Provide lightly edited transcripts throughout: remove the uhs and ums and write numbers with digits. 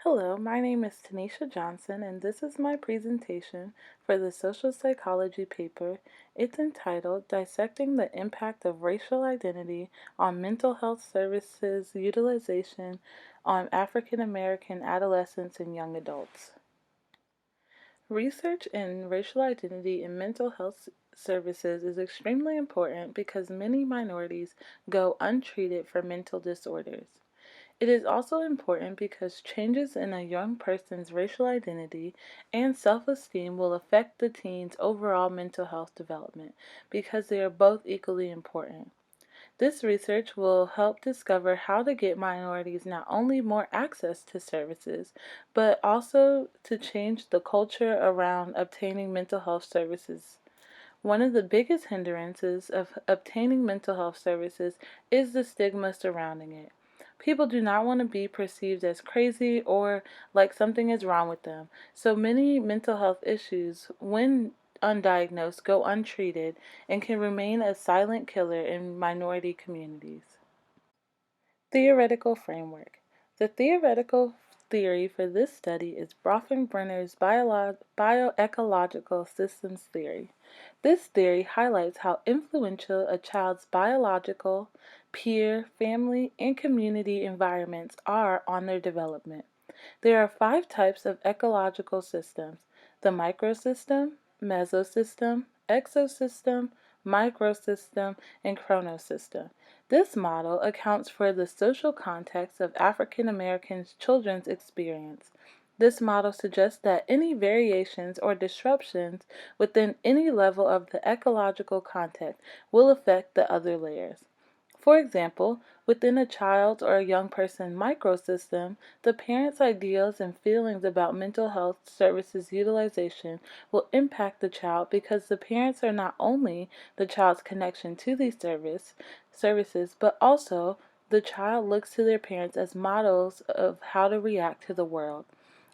Hello, my name is Tanisha Johnson, and this is my presentation for the social psychology paper. It's entitled Dissecting the Impact of Racial Identity on Mental Health Services Utilization on African American Adolescents and Young Adults. Research in racial identity in mental health services is extremely important because many minorities go untreated for mental disorders. It is also important because changes in a young person's racial identity and self-esteem will affect the teen's overall mental health development because they are both equally important. This research will help discover how to get minorities not only more access to services, but also to change the culture around obtaining mental health services. One of the biggest hindrances of obtaining mental health services is the stigma surrounding it. People do not want to be perceived as crazy or like something is wrong with them. So many mental health issues, when undiagnosed, go untreated and can remain a silent killer in minority communities. Theoretical framework. The theoretical theory for this study is Bronfenbrenner's bioecological systems theory. This theory highlights how influential a child's biological, peer, family, and community environments are on their development. There are 5 types of ecological systems: the microsystem, mesosystem, exosystem, microsystem, and chronosystem. This model accounts for the social context of African American children's experience. This model suggests that any variations or disruptions within any level of the ecological context will affect the other layers. For example, within a child or a young person microsystem, the parent's ideals and feelings about mental health services utilization will impact the child because the parents are not only the child's connection to these services, but also the child looks to their parents as models of how to react to the world.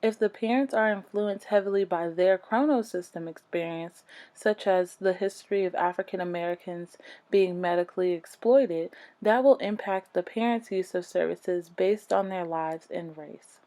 If the parents are influenced heavily by their chronosystem experience, such as the history of African Americans being medically exploited, that will impact the parents' use of services based on their lives and race.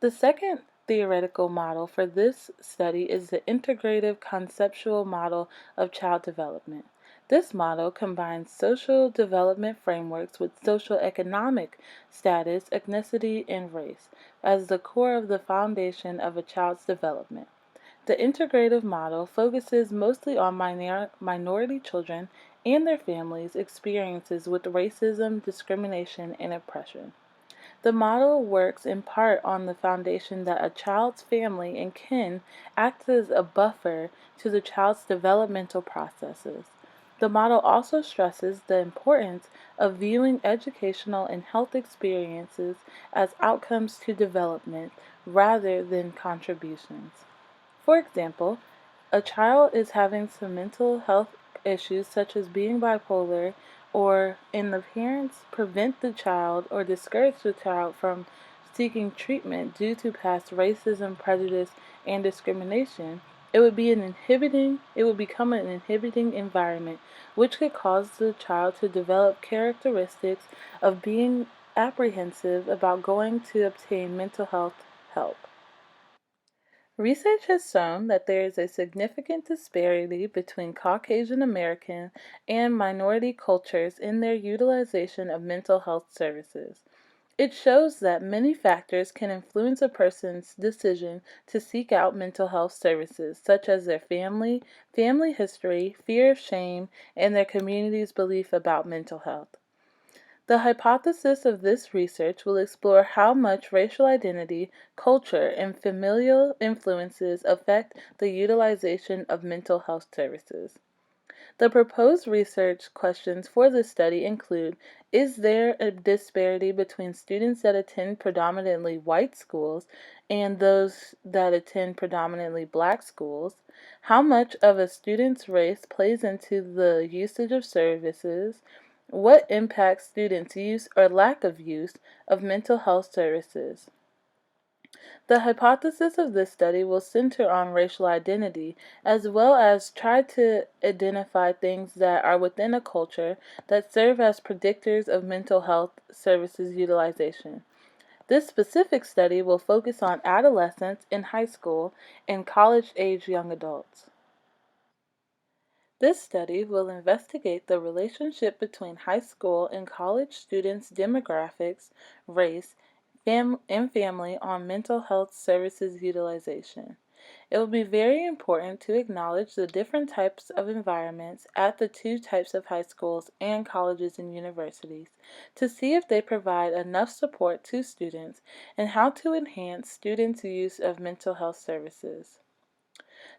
The second theoretical model for this study is the integrative conceptual model of child development. This model combines social development frameworks with socioeconomic status, ethnicity, and race as the core of the foundation of a child's development. The integrative model focuses mostly on minority children and their families' experiences with racism, discrimination, and oppression. The model works in part on the foundation that a child's family and kin acts as a buffer to the child's developmental processes. The model also stresses the importance of viewing educational and health experiences as outcomes to development rather than contributions. For example, a child is having some mental health issues such as being bipolar, and the parents prevent the child or discourage the child from seeking treatment due to past racism, prejudice, and discrimination, it would become an inhibiting environment which could cause the child to develop characteristics of being apprehensive about going to obtain mental health help. Research has shown that there is a significant disparity between Caucasian American and minority cultures in their utilization of mental health services. It shows that many factors can influence a person's decision to seek out mental health services, such as their family history, fear of shame, and their community's belief about mental health. The hypothesis of this research will explore how much racial identity, culture, and familial influences affect the utilization of mental health services. The proposed research questions for this study include: is there a disparity between students that attend predominantly white schools and those that attend predominantly black schools? How much of a student's race plays into the usage of services? What impacts students' use or lack of use of mental health services? The hypothesis of this study will center on racial identity, as well as try to identify things that are within a culture that serve as predictors of mental health services utilization. This specific study will focus on adolescents in high school and college-age young adults. This study will investigate the relationship between high school and college students' demographics, race, and family on mental health services utilization. It will be very important to acknowledge the different types of environments at the two types of high schools and colleges and universities to see if they provide enough support to students and how to enhance students' use of mental health services.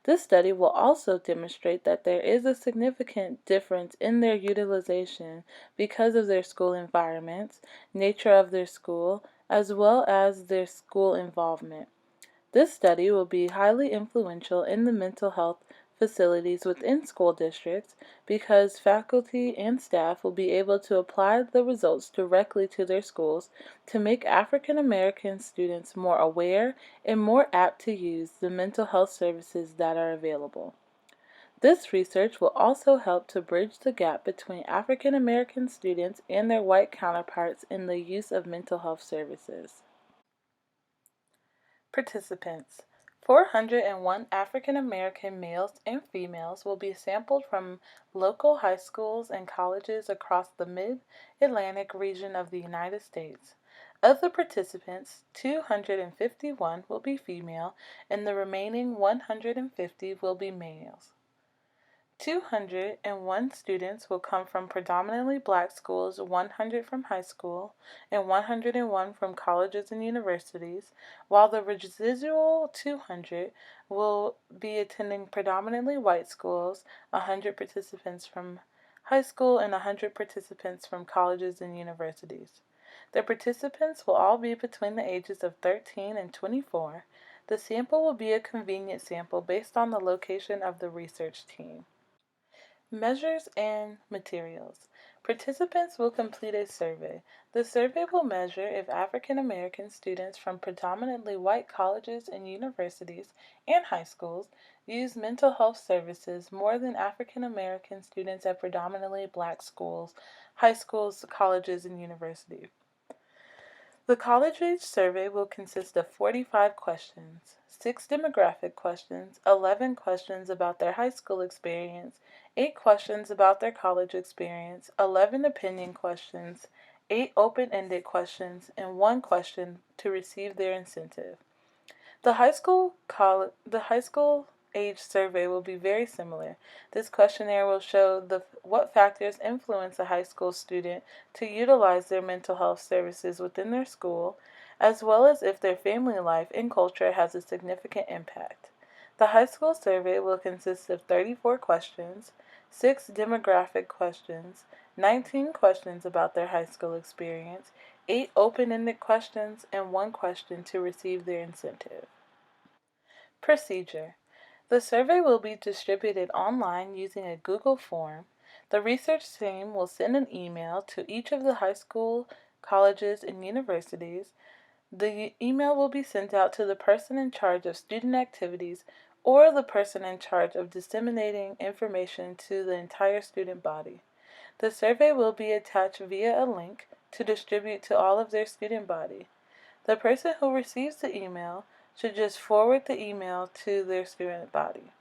This study will also demonstrate that there is a significant difference in their utilization because of their school environments, nature of their school, as well as their school involvement. This study will be highly influential in the mental health facilities within school districts because faculty and staff will be able to apply the results directly to their schools to make African American students more aware and more apt to use the mental health services that are available. This research will also help to bridge the gap between African American students and their white counterparts in the use of mental health services. Participants: 401 African American males and females will be sampled from local high schools and colleges across the Mid-Atlantic region of the United States. Of the participants, 251 will be female and the remaining 150 will be males. 201 students will come from predominantly black schools, 100 from high school, and 101 from colleges and universities, while the residual 200 will be attending predominantly white schools, 100 participants from high school, and 100 participants from colleges and universities. The participants will all be between the ages of 13 and 24. The sample will be a convenient sample based on the location of the research team. Measures and materials. Participants will complete a survey. The survey will measure if African American students from predominantly white colleges and universities and high schools use mental health services more than African American students at predominantly black schools, high schools, colleges, and universities. The college age survey will consist of 45 questions, 6 demographic questions, 11 questions about their high school experience, 8 questions about their college experience, 11 opinion questions, 8 open-ended questions, and 1 question to receive their incentive. The high school age survey will be very similar. This questionnaire will show what factors influence a high school student to utilize their mental health services within their school, as well as if their family life and culture has a significant impact. The high school survey will consist of 34 questions, 6 demographic questions, 19 questions about their high school experience, 8 open-ended questions, and 1 question to receive their incentive. Procedure: the survey will be distributed online using a Google form. The research team will send an email to each of the high school, colleges, and universities. The email will be sent out to the person in charge of student activities or the person in charge of disseminating information to the entire student body. The survey will be attached via a link to distribute to all of their student body. The person who receives the email should just forward the email to their student body.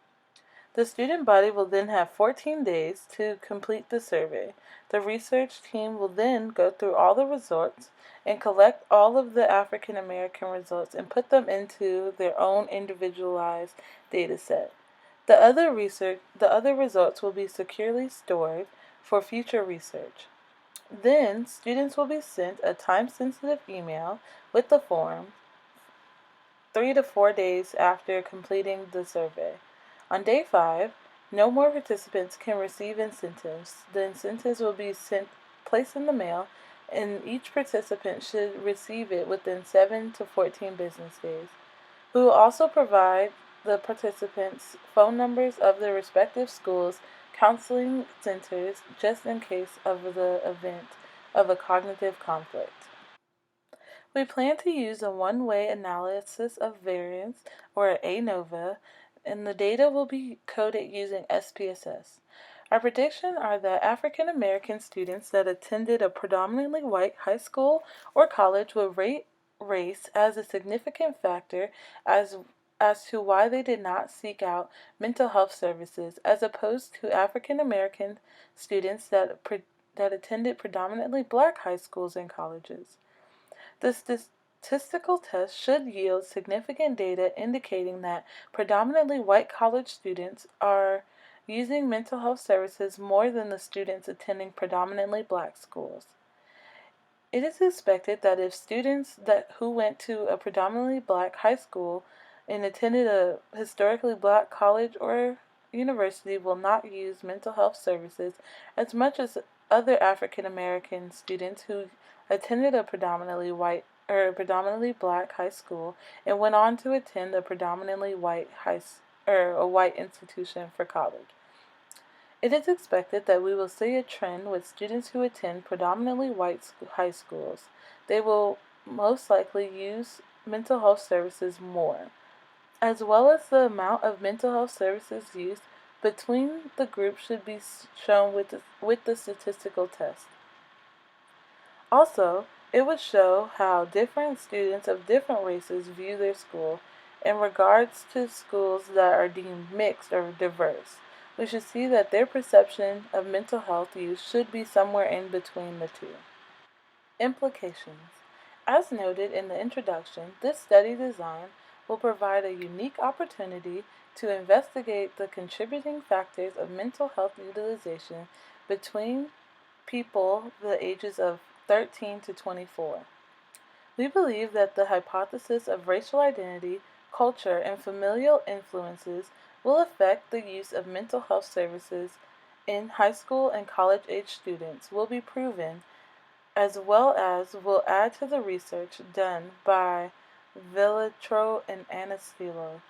The student body will then have 14 days to complete the survey. The research team will then go through all the results and collect all of the African American results and put them into their own individualized data set. The other results will be securely stored for future research. Then, students will be sent a time-sensitive email with the form 3 to 4 days after completing the survey. On day 5, no more participants can receive incentives. The incentives will be placed in the mail, and each participant should receive it within 7 to 14 business days. We will also provide the participants phone numbers of their respective schools' counseling centers just in case of the event of a cognitive conflict. We plan to use a one-way analysis of variance, or ANOVA, and the data will be coded using SPSS. Our predictions are that African American students that attended a predominantly white high school or college will rate race as a significant factor as as to why they did not seek out mental health services, as opposed to African American students that attended predominantly black high schools and colleges. The statistical test should yield significant data indicating that predominantly white college students are using mental health services more than the students attending predominantly black schools. It is expected that if students who went to a predominantly black high school and attended a historically black college or university will not use mental health services as much as other African American students who attended a predominantly white or predominantly black high school and went on to attend a predominantly white or a white institution for college. It is expected that we will see a trend with students who attend predominantly white high schools. They will most likely use mental health services more, as well as the amount of mental health services used between the groups should be shown with the statistical test. Also, it would show how different students of different races view their school in regards to schools that are deemed mixed or diverse. We should see that their perception of mental health use should be somewhere in between the two. Implications. As noted in the introduction, this study design will provide a unique opportunity to investigate the contributing factors of mental health utilization between people the ages of 13 to 24. We believe that the hypothesis of racial identity, culture, and familial influences will affect the use of mental health services in high school and college age students will be proven, as well as will add to the research done by Villatro and Anastillo.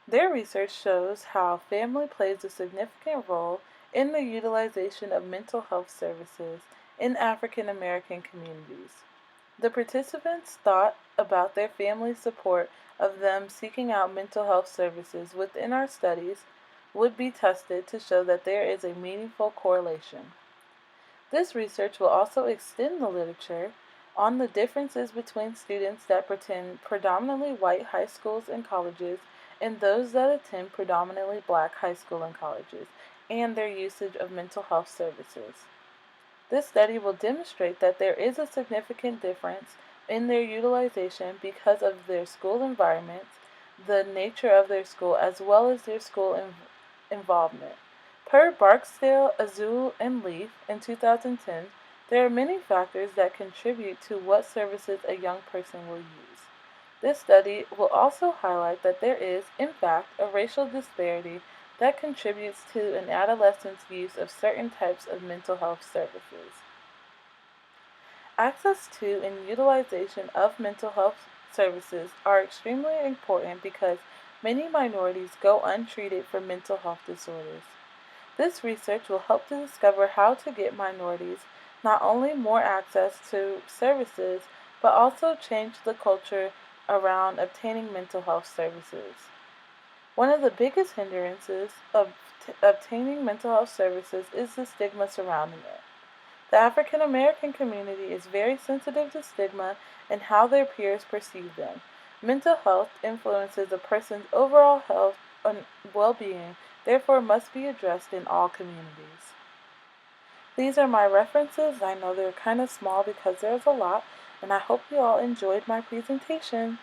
Their research shows how family plays a significant role in the utilization of mental health services in African American communities. The participants thought about their family's support of them seeking out mental health services within our studies would be tested to show that there is a meaningful correlation. This research will also extend the literature on the differences between students that attend predominantly white high schools and colleges and those that attend predominantly black high school and colleges, and their usage of mental health services. This study will demonstrate that there is a significant difference in their utilization because of their school environments, the nature of their school, as well as their school involvement. Per Barksdale, Azul, and Leaf in 2010, there are many factors that contribute to what services a young person will use. This study will also highlight that there is, in fact, a racial disparity that contributes to an adolescent's use of certain types of mental health services. Access to and utilization of mental health services are extremely important because many minorities go untreated for mental health disorders. This research will help to discover how to get minorities not only more access to services, but also change the culture around obtaining mental health services. One of the biggest hindrances of obtaining mental health services is the stigma surrounding it. The African American community is very sensitive to stigma and how their peers perceive them. Mental health influences a person's overall health and well-being, therefore must be addressed in all communities. These are my references. I know they're kind of small because there's a lot, and I hope you all enjoyed my presentation.